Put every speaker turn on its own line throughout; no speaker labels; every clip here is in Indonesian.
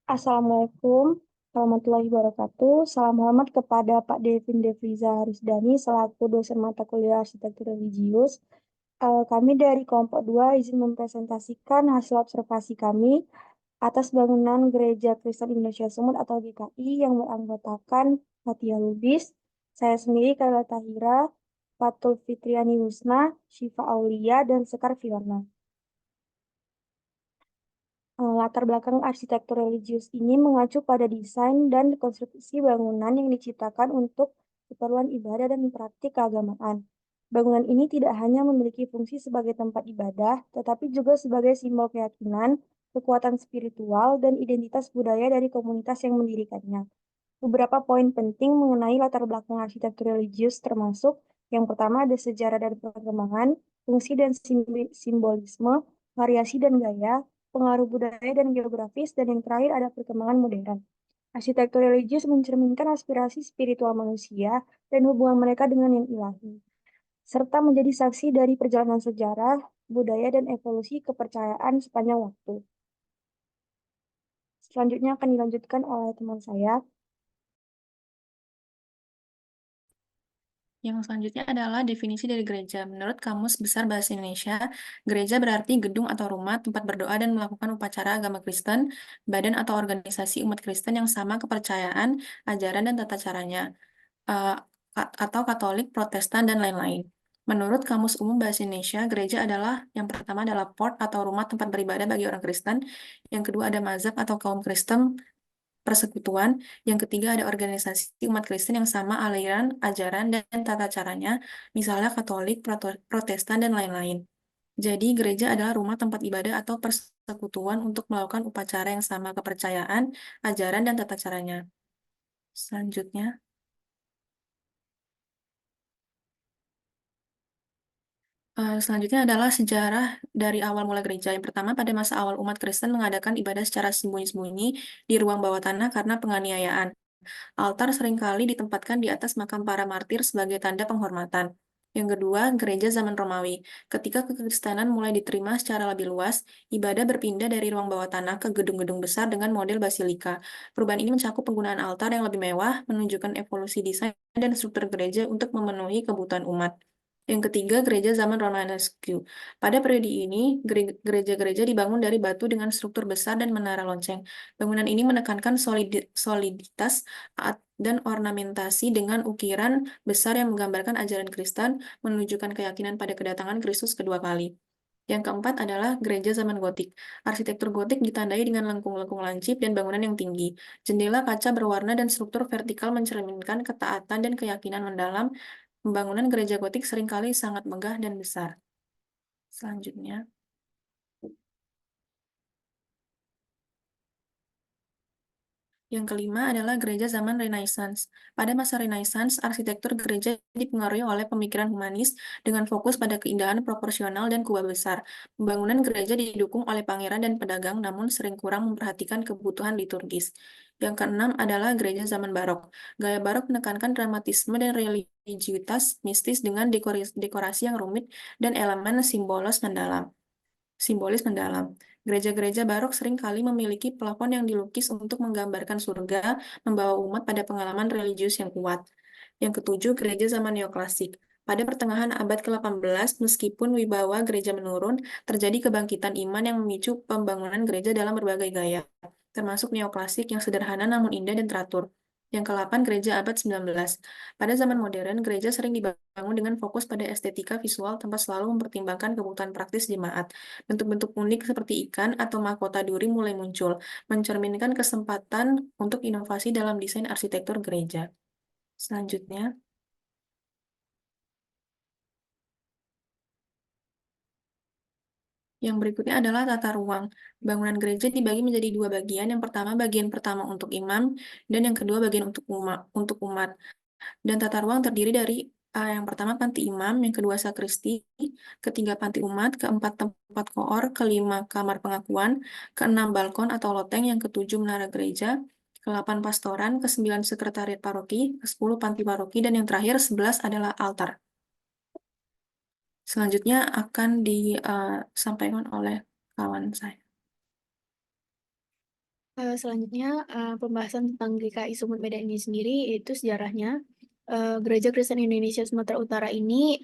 Assalamualaikum warahmatullahi wabarakatuh. Salam hormat kepada Pak Devin Devriza Harisdani selaku dosen mata kuliah arsitektur religius. Kami dari kelompok 2 izin mempresentasikan hasil observasi kami atas bangunan Gereja Kristen Indonesia Sumut atau GKI yang beranggotakan Fatia Lubis, saya sendiri Kayla Tahira, Fatul Fitriani Husna, Syifa Aulia, dan Sekar Fiona. Latar belakang arsitektur religius ini mengacu pada desain dan konstruksi bangunan yang diciptakan untuk keperluan ibadah dan praktik keagamaan. Bangunan ini tidak hanya memiliki fungsi sebagai tempat ibadah, tetapi juga sebagai simbol keyakinan, kekuatan spiritual, dan identitas budaya dari komunitas yang mendirikannya. Beberapa poin penting mengenai latar belakang arsitektur religius termasuk yang pertama ada sejarah dan perkembangan, fungsi dan simbolisme, variasi dan gaya, pengaruh budaya dan geografis, dan yang terakhir ada perkembangan modern. Arsitektur religius mencerminkan aspirasi spiritual manusia dan hubungan mereka dengan yang ilahi, serta menjadi saksi dari perjalanan sejarah, budaya, dan evolusi kepercayaan sepanjang waktu. Selanjutnya akan dilanjutkan oleh teman saya.
Yang selanjutnya adalah definisi dari gereja. Menurut Kamus Besar Bahasa Indonesia, gereja berarti gedung atau rumah tempat berdoa dan melakukan upacara agama Kristen, badan atau organisasi umat Kristen yang sama kepercayaan, ajaran, dan tata caranya, eh, atau Katolik, Protestan, dan lain-lain. Menurut Kamus Umum Bahasa Indonesia, gereja adalah yang pertama adalah port atau rumah tempat beribadah bagi orang Kristen, yang kedua ada mazhab atau kaum Kristen, persekutuan. Yang ketiga ada organisasi umat Kristen yang sama aliran, ajaran, dan tata caranya, misalnya Katolik, Protestan, dan lain-lain. Jadi gereja adalah rumah tempat ibadah atau persekutuan untuk melakukan upacara yang sama kepercayaan, ajaran, dan tata caranya. Selanjutnya. Selanjutnya adalah sejarah dari awal mula gereja. Yang pertama, pada masa awal umat Kristen mengadakan ibadah secara sembunyi-sembunyi di ruang bawah tanah karena penganiayaan. Altar seringkali ditempatkan di atas makam para martir sebagai tanda penghormatan. Yang kedua, gereja zaman Romawi. Ketika kekristenan mulai diterima secara lebih luas, ibadah berpindah dari ruang bawah tanah ke gedung-gedung besar dengan model basilika. Perubahan ini mencakup penggunaan altar yang lebih mewah, menunjukkan evolusi desain dan struktur gereja untuk memenuhi kebutuhan umat. Yang ketiga, gereja zaman Romanesque. Pada periode ini, gereja-gereja dibangun dari batu dengan struktur besar dan menara lonceng. Bangunan ini menekankan soliditas dan ornamentasi dengan ukiran besar yang menggambarkan ajaran Kristen, menunjukkan keyakinan pada kedatangan Kristus kedua kali. Yang keempat adalah gereja zaman Gotik. Arsitektur Gotik ditandai dengan lengkung-lengkung lancip dan bangunan yang tinggi. Jendela kaca berwarna dan struktur vertikal mencerminkan ketaatan dan keyakinan mendalam. Pembangunan gereja Gotik seringkali sangat megah dan besar. Selanjutnya. Yang kelima adalah gereja zaman Renaissance. Pada masa Renaissance, arsitektur gereja dipengaruhi oleh pemikiran humanis dengan fokus pada keindahan proporsional dan kubah besar. Pembangunan gereja didukung oleh pangeran dan pedagang, namun sering kurang memperhatikan kebutuhan liturgis. Yang keenam adalah gereja zaman Barok. Gaya Barok menekankan dramatisme dan religiusitas mistis dengan dekorasi yang rumit dan elemen simbolis mendalam. Gereja-gereja barok seringkali memiliki plafon yang dilukis untuk menggambarkan surga, membawa umat pada pengalaman religius yang kuat. Yang ketujuh, gereja zaman neoklasik. Pada pertengahan abad ke-18, meskipun wibawa gereja menurun, terjadi kebangkitan iman yang memicu pembangunan gereja dalam berbagai gaya, termasuk neoklasik yang sederhana namun indah dan teratur. Yang ke-8, gereja abad 19. Pada zaman modern, gereja sering dibangun dengan fokus pada estetika visual tanpa selalu mempertimbangkan kebutuhan praktis jemaat. Bentuk-bentuk unik seperti ikan atau mahkota duri mulai muncul, mencerminkan kesempatan untuk inovasi dalam desain arsitektur gereja. Selanjutnya, yang berikutnya adalah tata ruang. Bangunan gereja dibagi menjadi dua bagian. Yang pertama, bagian pertama untuk imam, dan yang kedua bagian untuk umat. Dan tata ruang terdiri dari yang pertama panti imam, yang kedua sakristi, ketiga panti umat, keempat tempat koor, kelima kamar pengakuan, keenam balkon atau loteng, yang ketujuh menara gereja, ke-8 pastoran, ke-9 sekretariat paroki, ke-10 panti paroki, dan yang terakhir 11 adalah altar. Selanjutnya akan disampaikan oleh kawan saya.
Selanjutnya, pembahasan tentang GKI Sumut Medan ini sendiri, yaitu sejarahnya. Gereja Kristen Indonesia Sumatera Utara ini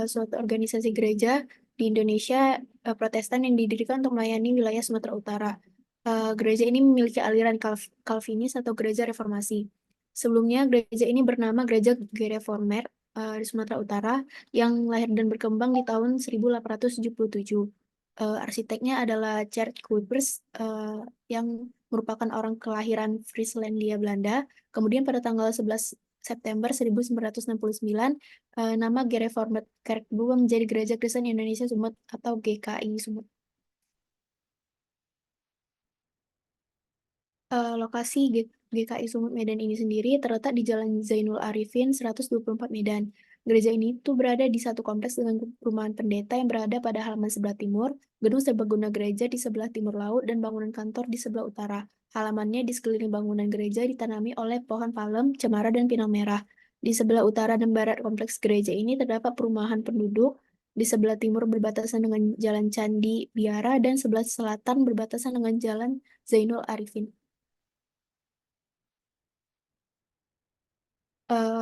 suatu organisasi gereja di Indonesia Protestan yang didirikan untuk melayani wilayah Sumatera Utara. Gereja ini memiliki aliran Calvinis atau gereja reformasi. Sebelumnya, gereja ini bernama Gereja Gereformer di Sumatera Utara yang lahir dan berkembang di tahun 1877. Arsiteknya adalah Chert Kuipers yang merupakan orang kelahiran Frieslandia, Belanda. Kemudian pada tanggal 11 September 1969, nama Gereformed Kerk berubah menjadi Gereja Kristen Indonesia Sumut atau GKI Sumut. Lokasi GKI Sumut Medan ini sendiri terletak di Jalan Zainul Arifin 124 Medan. Gereja ini tuh berada di satu kompleks dengan perumahan pendeta yang berada pada halaman sebelah timur, gedung serbaguna gereja di sebelah timur laut, dan bangunan kantor di sebelah utara. Halamannya di sekeliling bangunan gereja ditanami oleh pohon palem, cemara, dan pinang merah. Di sebelah utara dan barat kompleks gereja ini terdapat perumahan penduduk. Di sebelah timur berbatasan dengan Jalan Candi Biara dan sebelah selatan berbatasan dengan Jalan Zainul Arifin.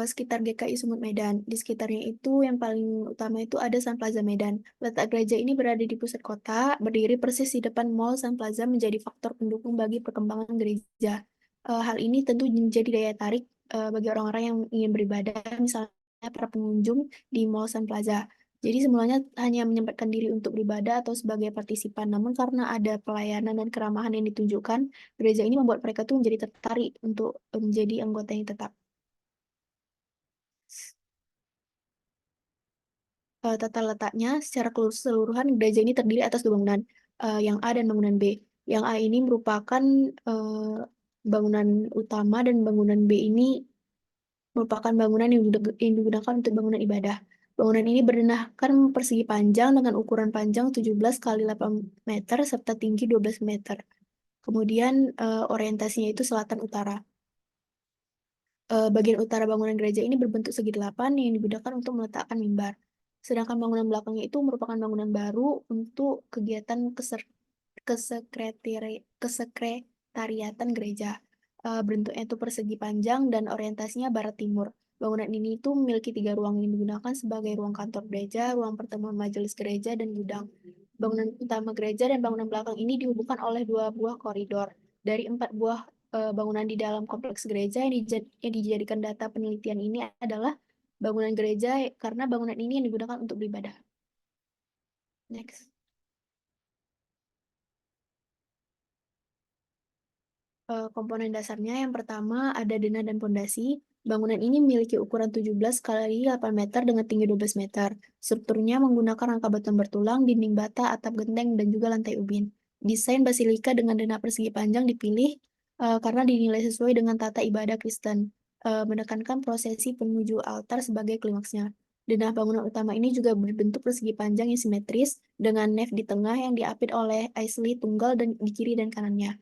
Sekitar GKI Sumut Medan. Di sekitarnya itu yang paling utama itu ada Sun Plaza Medan. Letak gereja ini berada di pusat kota, berdiri persis di depan Mall Sun Plaza menjadi faktor pendukung bagi perkembangan gereja. Hal ini tentu menjadi daya tarik bagi orang-orang yang ingin beribadah, misalnya para pengunjung di Mall Sun Plaza. Jadi semuanya hanya menyempatkan diri untuk beribadah atau sebagai partisipan. Namun karena ada pelayanan dan keramahan yang ditunjukkan, gereja ini membuat mereka tuh menjadi tertarik untuk menjadi anggota yang tetap. Tata letaknya secara keseluruhan gereja ini terdiri atas dua bangunan, yang A dan bangunan B. Yang A ini merupakan eh, bangunan utama dan bangunan B ini merupakan bangunan yang digunakan untuk bangunan ibadah. Bangunan ini berdenahkan persegi panjang dengan ukuran panjang 17 kali 8 meter serta tinggi 12 meter. Kemudian orientasinya itu selatan utara. Bagian utara bangunan gereja ini berbentuk segi delapan yang digunakan untuk meletakkan mimbar. Sedangkan bangunan belakangnya itu merupakan bangunan baru untuk kegiatan kesekretariatan gereja. Bentuknya itu persegi panjang dan orientasinya barat timur. Bangunan ini itu memiliki tiga ruang yang digunakan sebagai ruang kantor gereja, ruang pertemuan majelis gereja, dan gudang. Bangunan utama gereja dan bangunan belakang ini dihubungkan oleh dua buah koridor. Dari empat buah bangunan di dalam kompleks gereja yang dijadikan data penelitian ini adalah bangunan gereja karena bangunan ini yang digunakan untuk beribadah. Next. Komponen dasarnya yang pertama ada denah dan pondasi. Bangunan ini memiliki ukuran 17 kali 8 meter dengan tinggi 12 meter. Strukturnya menggunakan rangka beton bertulang, dinding bata, atap genteng, dan juga lantai ubin. Desain basilika dengan denah persegi panjang dipilih karena dinilai sesuai dengan tata ibadah Kristen, menekankan prosesi penuju altar sebagai klimaksnya. Denah bangunan utama ini juga berbentuk persegi panjang yang simetris dengan nef di tengah yang diapit oleh aisle tunggal dan di kiri dan kanannya.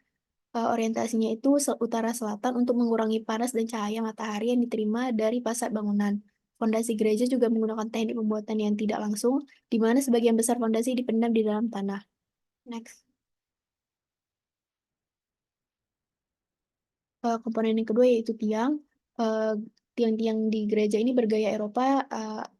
Orientasinya itu utara-selatan untuk mengurangi panas dan cahaya matahari yang diterima dari fasad bangunan. Fondasi gereja juga menggunakan teknik pembuatan yang tidak langsung, di mana sebagian besar fondasi dipendam di dalam tanah. Next. Komponen yang kedua yaitu tiang. Eh, Tiang-tiang di gereja ini bergaya Eropa,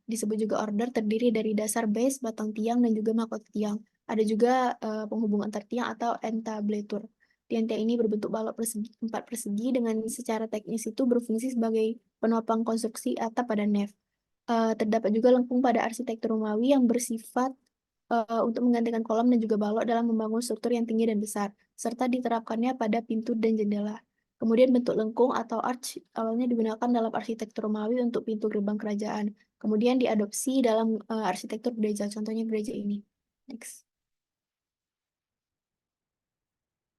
disebut juga order, terdiri dari dasar base, batang tiang, dan juga mahkota tiang. Ada juga penghubung antar tiang atau entablature. Tiang-tiang ini berbentuk balok empat persegi dengan secara teknis itu berfungsi sebagai penopang konstruksi atap pada nef. Terdapat juga lengkung pada arsitektur Romawi yang bersifat untuk menggantikan kolam dan juga balok dalam membangun struktur yang tinggi dan besar, serta diterapkannya pada pintu dan jendela. Kemudian bentuk lengkung atau arch awalnya digunakan dalam arsitektur Romawi untuk pintu gerbang kerajaan. Kemudian diadopsi dalam arsitektur gereja, contohnya gereja ini. Next.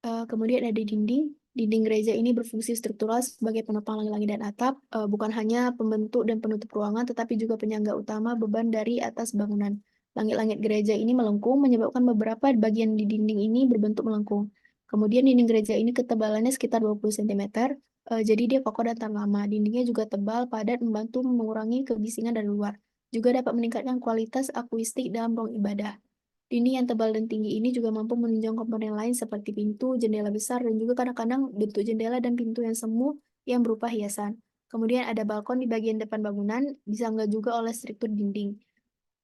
Kemudian ada dinding. Dinding gereja ini berfungsi struktural sebagai penopang langit-langit dan atap, bukan hanya pembentuk dan penutup ruangan, tetapi juga penyangga utama beban dari atas bangunan. Langit-langit gereja ini melengkung, menyebabkan beberapa bagian di dinding ini berbentuk melengkung. Kemudian dinding gereja ini ketebalannya sekitar 20 cm, jadi dia kokoh dan tahan lama. Dindingnya juga tebal, padat, membantu mengurangi kebisingan dari luar. Juga dapat meningkatkan kualitas akustik dalam ruang ibadah. Dinding yang tebal dan tinggi ini juga mampu menunjang komponen lain seperti pintu, jendela besar, dan juga kadang-kadang bentuk jendela dan pintu yang semu yang berupa hiasan. Kemudian ada balkon di bagian depan bangunan, disangga juga oleh struktur dinding.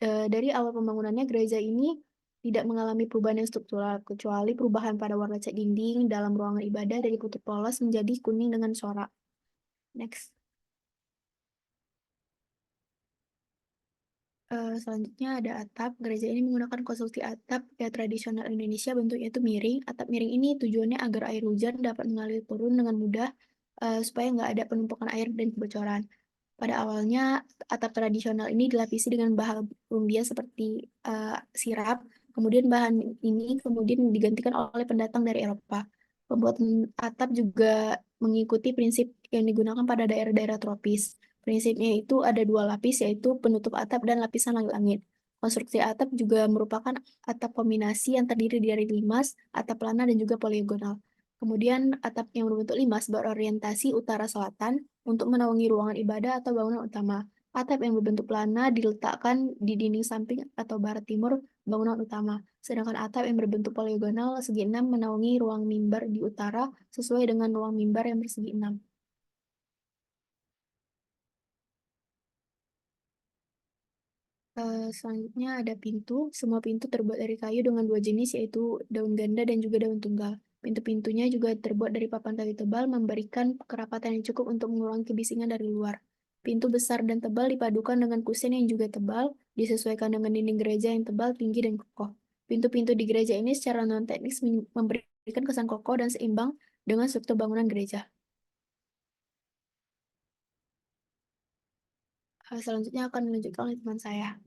Dari awal pembangunannya, gereja ini tidak mengalami perubahan yang struktural, kecuali perubahan pada warna cat dinding dalam ruangan ibadah dari putih polos menjadi kuning dengan corak. Next. Selanjutnya ada atap. Gereja ini menggunakan konstruksi atap ya tradisional Indonesia, bentuknya itu miring. Atap miring ini tujuannya agar air hujan dapat mengalir turun dengan mudah, supaya nggak ada penumpukan air dan kebocoran. Pada awalnya, atap tradisional ini dilapisi dengan bahan rumbia seperti sirap. Kemudian bahan ini kemudian digantikan oleh pendatang dari Eropa. Pembuatan atap juga mengikuti prinsip yang digunakan pada daerah-daerah tropis. Prinsipnya itu ada dua lapis, yaitu penutup atap dan lapisan langit-langit. Konstruksi atap juga merupakan atap kombinasi yang terdiri dari limas, atap plana, dan juga poligonal. Kemudian atap yang berbentuk limas berorientasi utara-selatan untuk menaungi ruangan ibadah atau bangunan utama. Atap yang berbentuk plana diletakkan di dinding samping atau barat timur bangunan utama. Sedangkan atap yang berbentuk poligonal segi 6 menaungi ruang mimbar di utara sesuai dengan ruang mimbar yang bersegi 6. Selanjutnya ada pintu. Semua pintu terbuat dari kayu dengan dua jenis, yaitu daun ganda dan juga daun tunggal. Pintu-pintunya juga terbuat dari papan kayu tebal, memberikan kerapatan yang cukup untuk mengurangi kebisingan dari luar. Pintu besar dan tebal dipadukan dengan kusen yang juga tebal, disesuaikan dengan dinding gereja yang tebal, tinggi, dan kokoh. Pintu-pintu di gereja ini secara non-teknis memberikan kesan kokoh dan seimbang dengan struktur bangunan gereja. Selanjutnya akan dilanjutkan oleh teman saya.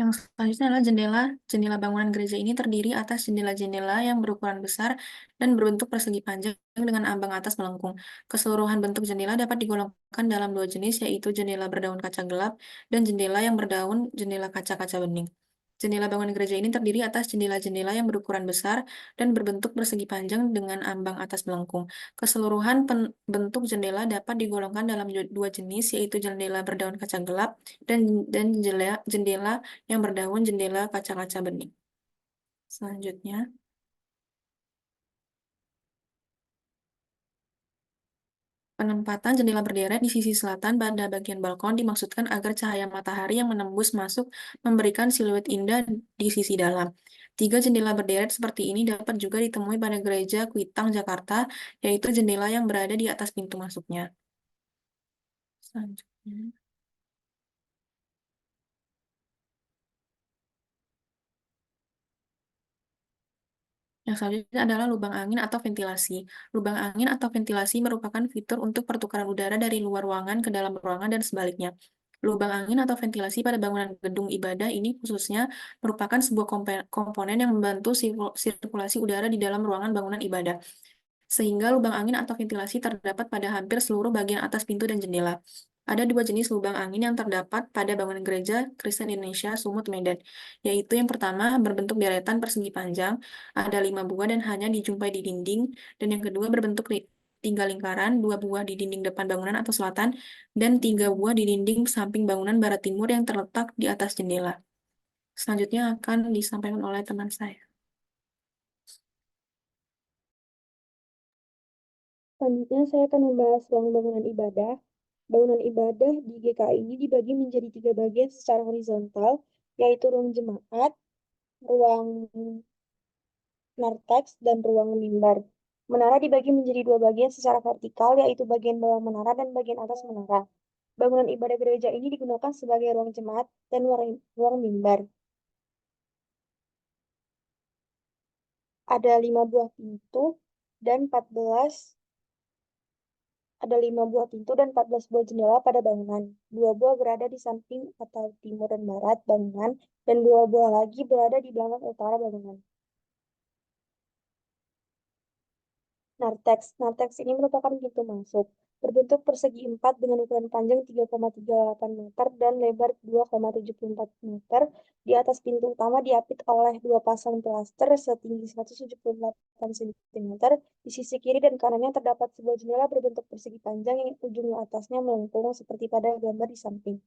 Yang selanjutnya adalah jendela. Jendela bangunan gereja ini terdiri atas jendela-jendela yang berukuran besar dan berbentuk persegi panjang dengan ambang atas melengkung. Keseluruhan bentuk jendela dapat digolongkan dalam dua jenis, yaitu jendela berdaun kaca gelap dan jendela yang berdaun jendela kaca-kaca bening. Jendela bangunan gereja ini terdiri atas jendela-jendela yang berukuran besar dan berbentuk persegi panjang dengan ambang atas melengkung. Keseluruhan bentuk jendela dapat digolongkan dalam dua jenis, yaitu jendela berdaun kaca gelap dan jendela yang berdaun jendela kaca-kaca bening. Selanjutnya, penempatan jendela berderet di sisi selatan pada bagian balkon dimaksudkan agar cahaya matahari yang menembus masuk memberikan siluet indah di sisi dalam. 3 jendela berderet seperti ini dapat juga ditemui pada Gereja Kuitang, Jakarta, yaitu jendela yang berada di atas pintu masuknya. Selanjutnya. Yang selanjutnya adalah lubang angin atau ventilasi. Lubang angin atau ventilasi merupakan fitur untuk pertukaran udara dari luar ruangan ke dalam ruangan dan sebaliknya. Lubang angin atau ventilasi pada bangunan gedung ibadah ini khususnya merupakan sebuah komponen yang membantu sirkulasi udara di dalam ruangan bangunan ibadah. Sehingga lubang angin atau ventilasi terdapat pada hampir seluruh bagian atas pintu dan jendela. Ada dua jenis lubang angin yang terdapat pada bangunan gereja Kristen Indonesia Sumut Medan, yaitu yang pertama berbentuk deretan persegi panjang, ada 5 buah dan hanya dijumpai di dinding, dan yang kedua berbentuk 3 lingkaran, 2 buah di dinding depan bangunan atau selatan, dan 3 buah di dinding samping bangunan barat timur yang terletak di atas jendela. Selanjutnya akan disampaikan oleh teman saya.
Selanjutnya saya akan membahas ruang bangunan ibadah. Bangunan ibadah di GKI ini dibagi menjadi 3 bagian secara horizontal, yaitu ruang jemaat, ruang narteks, dan ruang mimbar. Menara dibagi menjadi 2 bagian secara vertikal, yaitu bagian bawah menara dan bagian atas menara. Bangunan ibadah gereja ini digunakan sebagai ruang jemaat dan ruang mimbar. Ada 5 buah pintu dan 14 Ada 5 buah pintu dan 14 buah jendela pada bangunan. 2 buah berada di samping atau timur dan barat bangunan, dan 2 buah lagi berada di belakang utara bangunan. Narteks ini merupakan pintu masuk. Berbentuk persegi 4 dengan ukuran panjang 3,38 meter dan lebar 2,74 meter. Di atas pintu utama diapit oleh 2 pasang pilaster setinggi 178 cm. Di sisi kiri dan kanannya terdapat sebuah jendela berbentuk persegi panjang yang ujung atasnya melengkung seperti pada gambar di samping.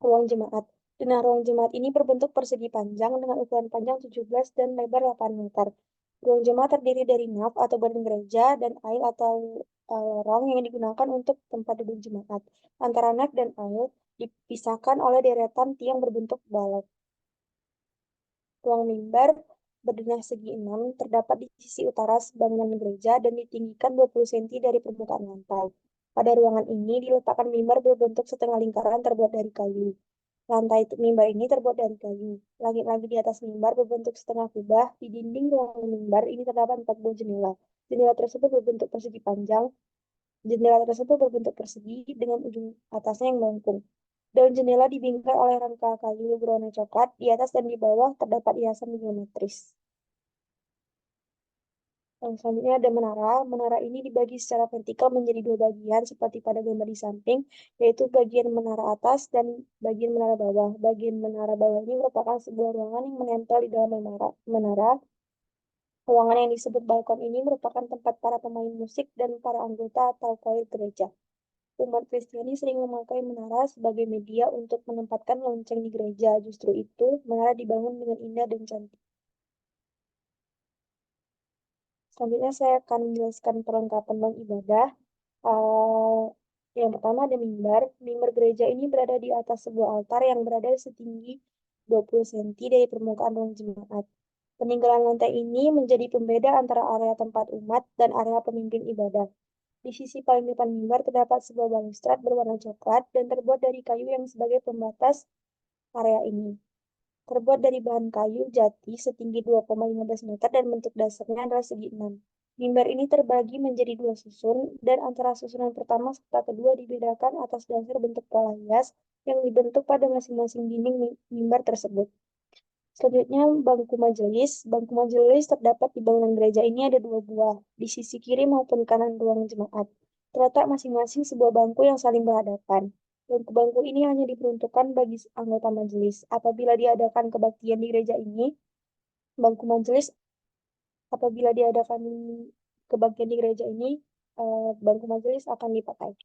Ruang jemaat. Denah ruang jemaat ini berbentuk persegi panjang dengan ukuran panjang 17 dan lebar 8 meter. Ruang jemaat terdiri dari naf atau badan gereja dan aisle atau lorong yang digunakan untuk tempat duduk jemaat. Antara naf dan aisle dipisahkan oleh deretan tiang berbentuk balok. Ruang mimbar berdenah segi 6 terdapat di sisi utara bangunan gereja dan ditinggikan 20 cm dari permukaan lantai. Pada ruangan ini diletakkan mimbar berbentuk setengah lingkaran terbuat dari kayu. Lantai mimbar ini terbuat dari kayu. Langit-langit di atas mimbar berbentuk setengah kubah. Di dinding ruang mimbar ini terdapat 4 buah jendela. Jendela tersebut berbentuk persegi panjang. Jendela tersebut berbentuk persegi dengan ujung atasnya yang melengkung. Daun jendela dibingkai oleh rangka kayu berwarna coklat. Di atas dan di bawah terdapat hiasan geometris. Selanjutnya ada menara. Menara ini dibagi secara vertikal menjadi dua bagian seperti pada gambar di samping, yaitu bagian menara atas dan bagian menara bawah. Bagian menara bawah ini merupakan sebuah ruangan yang menempel di dalam menara. Ruangan yang disebut balkon ini merupakan tempat para pemain musik dan para anggota atau koir gereja. Umat Kristiani sering memakai menara sebagai media untuk menempatkan lonceng di gereja. Justru itu, menara dibangun dengan indah dan cantik. Selanjutnya saya akan menjelaskan perlengkapan bank ibadah. Uh, yang pertama ada mimbar. Mimbar gereja ini berada di atas sebuah altar yang berada setinggi 20 cm dari permukaan ruang jemaat. Peninggalan lantai ini menjadi pembeda antara area tempat umat dan area pemimpin ibadah. Di sisi paling depan mimbar terdapat sebuah balustrad berwarna coklat dan terbuat dari kayu yang sebagai pembatas area ini. Terbuat dari bahan kayu jati setinggi 2,15 meter dan bentuk dasarnya adalah segi 6. Mimbar ini terbagi menjadi dua susun, dan antara susunan pertama serta kedua dibedakan atas dasar bentuk pola hias yang dibentuk pada masing-masing dinding mimbar tersebut. Selanjutnya, bangku majelis. Bangku majelis terdapat di bangunan gereja ini ada dua buah, di sisi kiri maupun kanan ruang jemaat. Terletak masing-masing sebuah bangku yang saling berhadapan. Bangku-bangku ini hanya diperuntukkan bagi anggota majelis. Apabila diadakan kebaktian di gereja ini, bangku majelis apabila diadakan kebaktian di gereja ini, bangku majelis akan dipakai.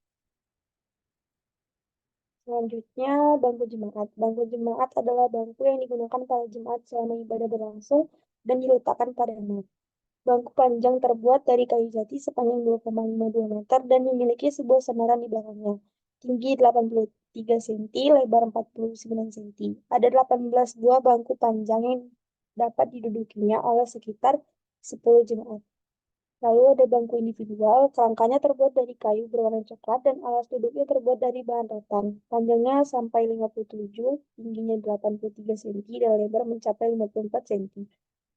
Selanjutnya, bangku jemaat. Bangku jemaat adalah bangku yang digunakan pada jemaat selama ibadah berlangsung dan diletakkan pada naf. Bangku panjang terbuat dari kayu jati sepanjang 2,52 meter dan memiliki sebuah sandaran di belakangnya. Tinggi 83 cm, lebar 49 cm. Ada 18 buah bangku panjang yang dapat didudukinya oleh sekitar 10 jemaat. Lalu ada bangku individual, kerangkanya terbuat dari kayu berwarna coklat dan alas duduknya terbuat dari bahan rotan. Panjangnya sampai 57, tingginya 83 cm dan lebar mencapai 54 cm.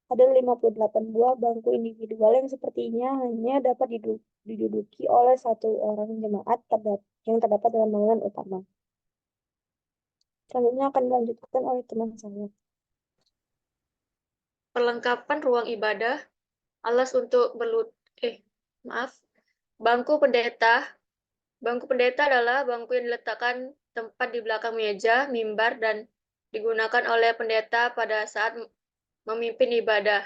Ada 58 buah bangku individual yang sepertinya hanya dapat diduduki oleh satu orang jemaat yang terdapat dalam bangunan utama. Selanjutnya akan dilanjutkan oleh teman saya.
Perlengkapan ruang ibadah, alas untuk bangku pendeta. Bangku pendeta adalah bangku yang diletakkan tempat di belakang meja, mimbar, dan digunakan oleh pendeta pada saat memimpin ibadah.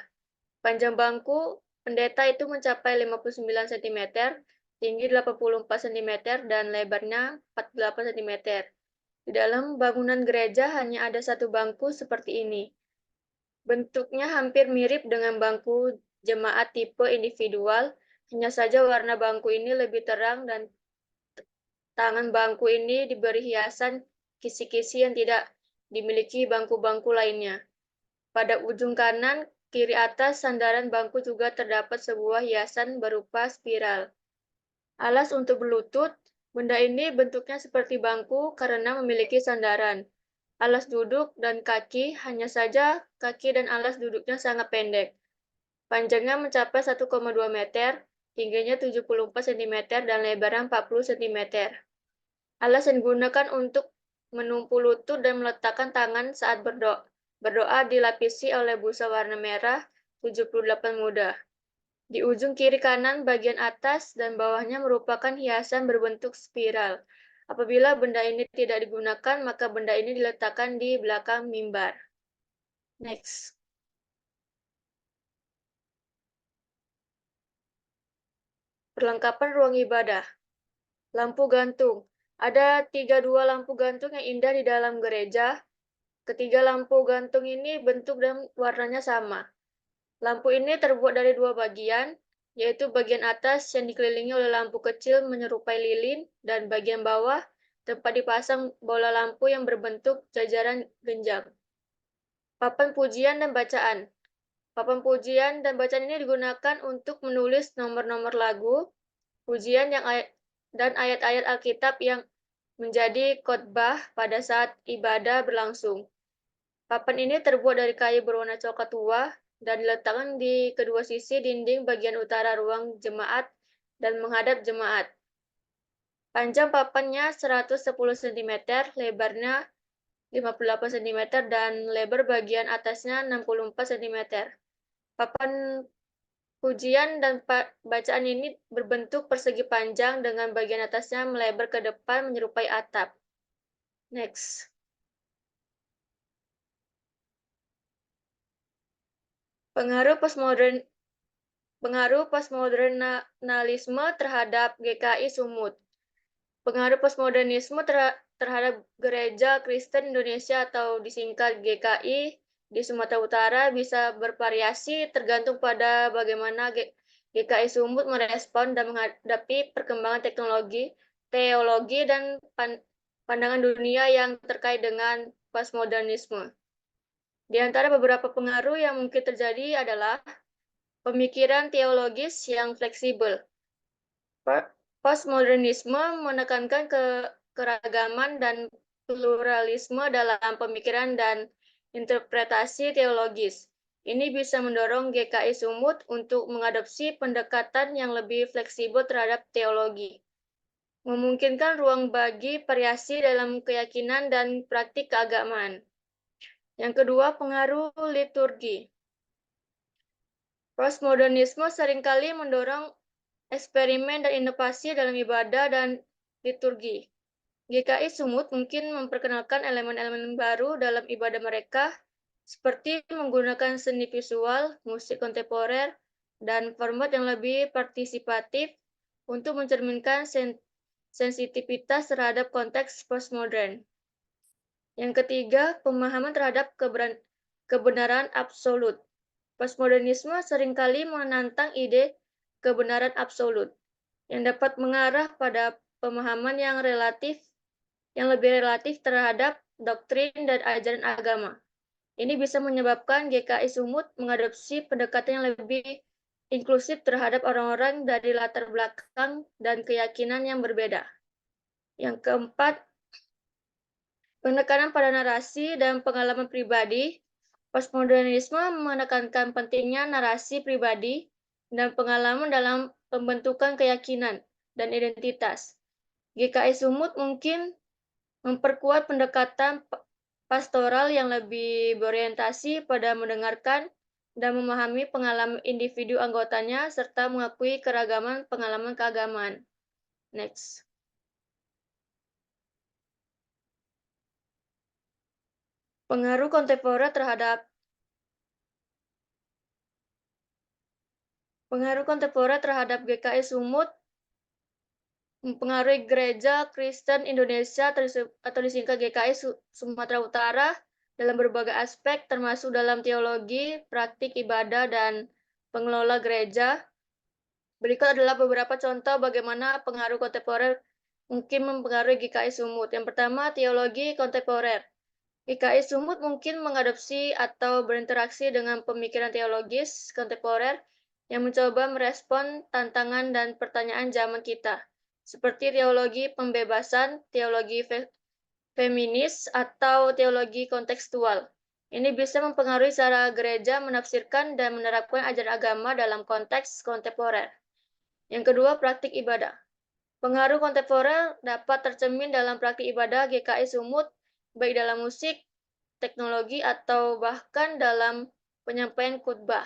Panjang bangku pendeta itu mencapai 59 cm, tinggi 84 cm, dan lebarnya 48 cm. Di dalam bangunan gereja hanya ada satu bangku seperti ini. Bentuknya hampir mirip dengan bangku jemaat tipe individual, hanya saja warna bangku ini lebih terang dan tangan bangku ini diberi hiasan kisi-kisi yang tidak dimiliki bangku-bangku lainnya. Pada ujung kanan, kiri atas sandaran bangku juga terdapat sebuah hiasan berupa spiral. Alas untuk berlutut, benda ini bentuknya seperti bangku karena memiliki sandaran. Alas duduk dan kaki, hanya saja kaki dan alas duduknya sangat pendek. Panjangnya mencapai 1,2 meter, tingginya 74 cm, dan lebarnya 40 cm. Alas yang digunakan untuk menumpu lutut dan meletakkan tangan saat berdoa. Berdoa dilapisi oleh busa warna merah 78 muda. Di ujung kiri kanan, bagian atas dan bawahnya merupakan hiasan berbentuk spiral. Apabila benda ini tidak digunakan, maka benda ini diletakkan di belakang mimbar. Next. Perlengkapan ruang ibadah. Lampu gantung. Ada 32 lampu gantung yang indah di dalam gereja. Ketiga lampu gantung ini bentuk dan warnanya sama. Lampu ini terbuat dari dua bagian, yaitu bagian atas yang dikelilingi oleh lampu kecil menyerupai lilin, dan bagian bawah tempat dipasang bola lampu yang berbentuk jajaran genjang. Papan pujian dan bacaan. Papan pujian dan bacaan ini digunakan untuk menulis nomor-nomor lagu, pujian dan ayat-ayat Alkitab yang menjadi khotbah pada saat ibadah berlangsung. Papan ini terbuat dari kayu berwarna coklat tua dan diletakkan di kedua sisi dinding bagian utara ruang jemaat dan menghadap jemaat. Panjang papannya 110 cm, lebarnya 58 cm, dan lebar bagian atasnya 64 cm. Papan pujian dan bacaan ini berbentuk persegi panjang dengan bagian atasnya melebar ke depan menyerupai atap. Next. Pengaruh postmodernalisme terhadap GKI Sumut. Pengaruh postmodernisme terhadap Gereja Kristen Indonesia atau disingkat GKI di Sumatera Utara bisa bervariasi tergantung pada bagaimana GKI Sumut merespon dan menghadapi perkembangan teknologi, teologi, dan pandangan dunia yang terkait dengan postmodernisme. Di antara beberapa pengaruh yang mungkin terjadi adalah pemikiran teologis yang fleksibel. Postmodernisme menekankan keragaman dan pluralisme dalam pemikiran dan interpretasi teologis. Ini bisa mendorong GKI Sumut untuk mengadopsi pendekatan yang lebih fleksibel terhadap teologi, memungkinkan ruang bagi variasi dalam keyakinan dan praktik keagamaan. Yang kedua, pengaruh liturgi. Postmodernisme seringkali mendorong eksperimen dan inovasi dalam ibadah dan liturgi. GKI Sumut mungkin memperkenalkan elemen-elemen baru dalam ibadah mereka, seperti menggunakan seni visual, musik kontemporer, dan format yang lebih partisipatif untuk mencerminkan sensitivitas terhadap konteks postmodern. Yang ketiga, pemahaman terhadap kebenaran absolut. Postmodernisme seringkali menantang ide kebenaran absolut, yang dapat mengarah pada pemahaman yang lebih relatif terhadap doktrin dan ajaran agama. Ini bisa menyebabkan GKI Sumut mengadopsi pendekatan yang lebih inklusif terhadap orang-orang dari latar belakang dan keyakinan yang berbeda. Yang keempat, penekanan pada narasi dan pengalaman pribadi. Postmodernisme menekankan pentingnya narasi pribadi dan pengalaman dalam pembentukan keyakinan dan identitas. GKI Sumut mungkin memperkuat pendekatan pastoral yang lebih berorientasi pada mendengarkan dan memahami pengalaman individu anggotanya serta mengakui keragaman pengalaman keagamaan. Next. Pengaruh kontemporer terhadap GKI Sumut mempengaruhi Gereja Kristen Indonesia atau disingkat GKI Sumatera Utara dalam berbagai aspek, termasuk dalam teologi, praktik ibadah, dan pengelola gereja. Berikut adalah beberapa contoh bagaimana pengaruh kontemporer mungkin mempengaruhi GKI Sumut. Yang pertama, teologi kontemporer. GKI Sumut mungkin mengadopsi atau berinteraksi dengan pemikiran teologis kontemporer yang mencoba merespon tantangan dan pertanyaan zaman kita, seperti teologi pembebasan, teologi feminis, atau teologi kontekstual. Ini bisa mempengaruhi cara gereja menafsirkan dan menerapkan ajaran agama dalam konteks kontemporer. Yang kedua, praktik ibadah. Pengaruh kontemporer dapat tercermin dalam praktik ibadah GKI Sumut, baik dalam musik, teknologi, atau bahkan dalam penyampaian khotbah.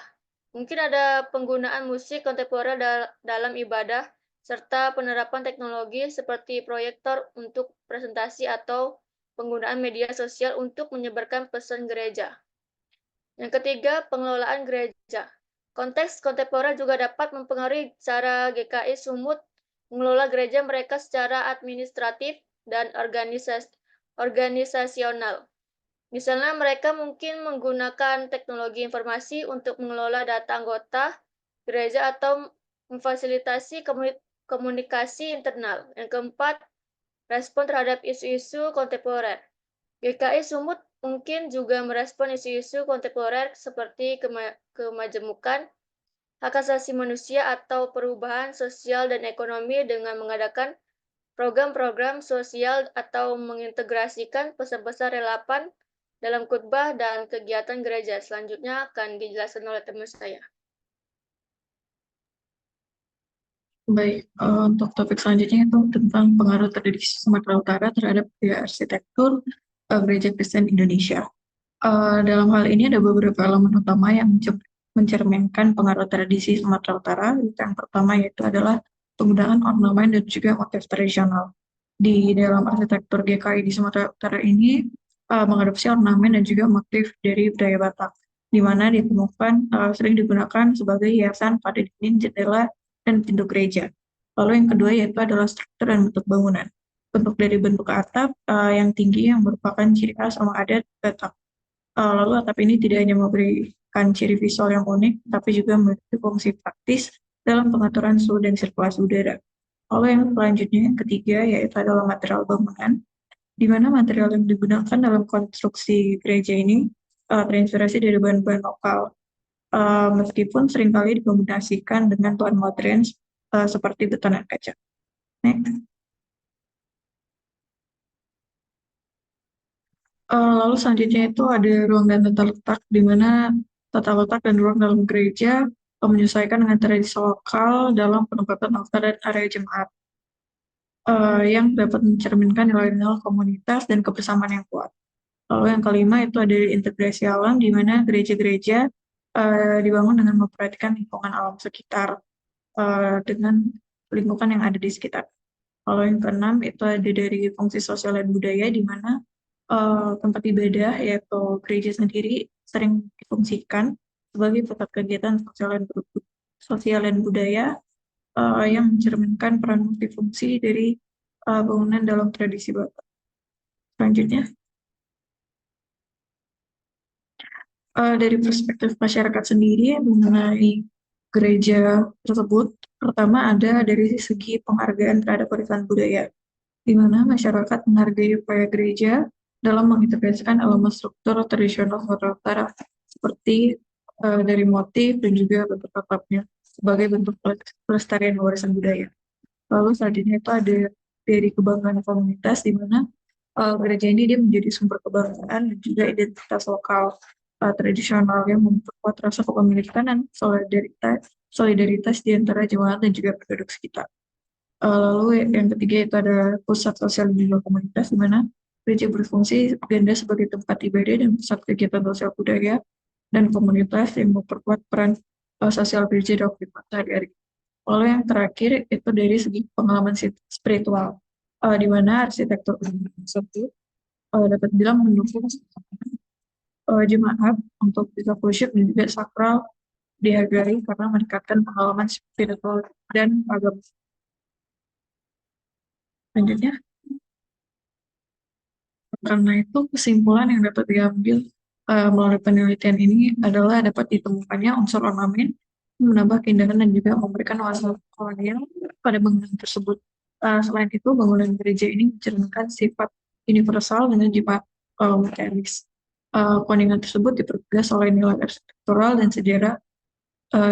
Mungkin ada penggunaan musik kontemporer dalam ibadah, serta penerapan teknologi seperti proyektor untuk presentasi atau penggunaan media sosial untuk menyebarkan pesan gereja. Yang ketiga, pengelolaan gereja. Konteks kontemporer juga dapat mempengaruhi cara GKI Sumut mengelola gereja mereka secara administratif dan organisasional. Misalnya, mereka mungkin menggunakan teknologi informasi untuk mengelola data anggota gereja atau memfasilitasi komunikasi internal. Yang keempat, respon terhadap isu-isu kontemporer. GKI Sumut mungkin juga merespon isu-isu kontemporer seperti kemajemukan, hak asasi manusia, atau perubahan sosial dan ekonomi dengan mengadakan program-program sosial atau mengintegrasikan pesan-pesan relevan dalam khotbah dan kegiatan gereja. Selanjutnya akan dijelaskan oleh teman saya.
Baik, untuk topik selanjutnya itu tentang pengaruh tradisi Sumatera Utara terhadap budaya arsitektur Gereja Kristen Indonesia. Dalam hal ini ada beberapa elemen utama yang mencerminkan pengaruh tradisi Sumatera Utara. Yang pertama yaitu adalah penggunaan ornamen dan juga motif tradisional. Di dalam arsitektur GKI di Sumatera Utara ini mengadopsi ornamen dan juga motif dari budaya Batak, di mana ditemukan sering digunakan sebagai hiasan pada dinding, jendela, dan pintu gereja. Lalu yang kedua yaitu adalah struktur dan bentuk bangunan. Bentuk dari bentuk atap yang tinggi yang merupakan ciri khas rumah adat Batak. Lalu atap ini tidak hanya memberikan ciri visual yang unik, tapi juga memiliki fungsi praktis dalam pengaturan suhu dan sirkulasi udara. Lalu yang selanjutnya, yang ketiga, yaitu adalah material bangunan, di mana material yang digunakan dalam konstruksi gereja ini terinspirasi dari bahan-bahan lokal, meskipun seringkali dikombinasikan dengan bahan modern seperti beton dan kaca. Next. Lalu selanjutnya itu ada ruang dan tata letak, di mana tata letak dan ruang dalam gereja menyesuaikan dengan tradisi lokal dalam penempatan altar dan area jemaat, yang dapat mencerminkan nilai-nilai komunitas dan kebersamaan yang kuat. Lalu yang kelima itu ada integrasi alam, di mana gereja-gereja dibangun dengan memperhatikan lingkungan alam sekitar dengan lingkungan yang ada di sekitar. Lalu yang keenam itu ada dari fungsi sosial dan budaya, di mana tempat ibadah yaitu gereja sendiri sering difungsikan sebagai pusat kegiatan sosial dan budaya yang mencerminkan peran multifungsi dari bangunan dalam tradisi Batak. Selanjutnya, dari perspektif masyarakat sendiri mengenai gereja tersebut, pertama ada dari segi penghargaan terhadap warisan budaya, di mana masyarakat menghargai upaya gereja dalam mengintegrasikan elemen struktur tradisional Sumatera Utara seperti dari motif dan juga bentuk atapnya sebagai bentuk pelestarian warisan budaya. Lalu selanjutnya itu ada dari kebanggaan komunitas, di mana gereja ini dia menjadi sumber kebanggaan dan juga identitas lokal tradisional yang memperkuat rasa kepemilikan dan solidaritas di antara jemaat dan juga penduduk sekitar. Lalu yang ketiga itu ada pusat sosial dan juga komunitas, di mana gereja berfungsi ganda sebagai tempat ibadah dan pusat kegiatan sosial budaya dan komunitas yang memperkuat peran sosial gereja dalam kehidupan sehari-hari. Lalu yang terakhir itu dari segi pengalaman spiritual, di mana arsitektur tersebut dapat bilang mendukung jemaat untuk bisa khusyuk dan juga sakral dihargai karena meningkatkan pengalaman spiritual dan agama. Selanjutnya, karena itu kesimpulan yang dapat diambil melalui penelitian ini adalah dapat ditemukannya unsur ornamen menambah keindahan dan juga memberikan nuansa kolonial pada bangunan tersebut. Selain itu, bangunan gereja ini mencerminkan sifat universal dengan jiwa materialis. Kuningan tersebut dipertegas oleh nilai arsitektural dan sejarah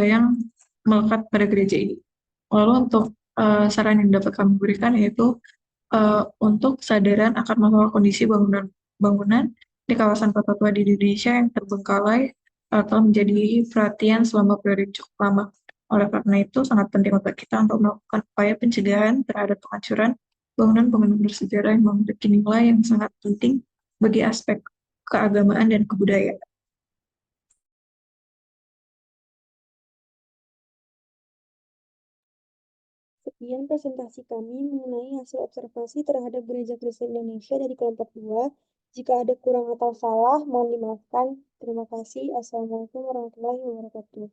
yang melekat pada gereja ini. Lalu untuk saran yang dapat kami berikan yaitu untuk kesadaran akan masalah kondisi bangunan di kawasan kota tua di Indonesia yang terbengkalai telah menjadi perhatian selama periode cukup lama. Oleh karena itu, sangat penting untuk kita untuk melakukan upaya pencegahan terhadap penghancuran bangunan-bangunan bersejarah yang memiliki nilai yang sangat penting bagi aspek keagamaan dan kebudayaan.
Sekian presentasi kami mengenai hasil observasi terhadap Gereja Kristen Indonesia dari kelompok 2. Jika ada kurang atau salah, mohon dimaafkan. Terima kasih. Assalamualaikum warahmatullahi wabarakatuh.